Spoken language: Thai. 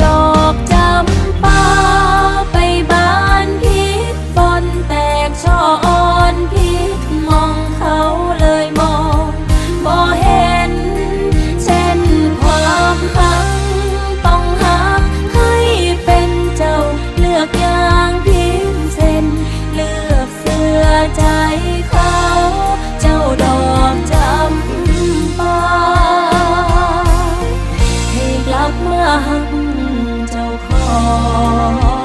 ดอกจำปาไปบานพิษฝนแตกช่ออ่อนพิษมองเขาเลยมองบ่เห็นเช่นความหักต้องหักให้เป็นเจ้าเลือกอย่างพิมพ์เส้นเลือกเสื้อใจเขาเจ้าดอกจำปาให้กลับมาหักเจ้าของ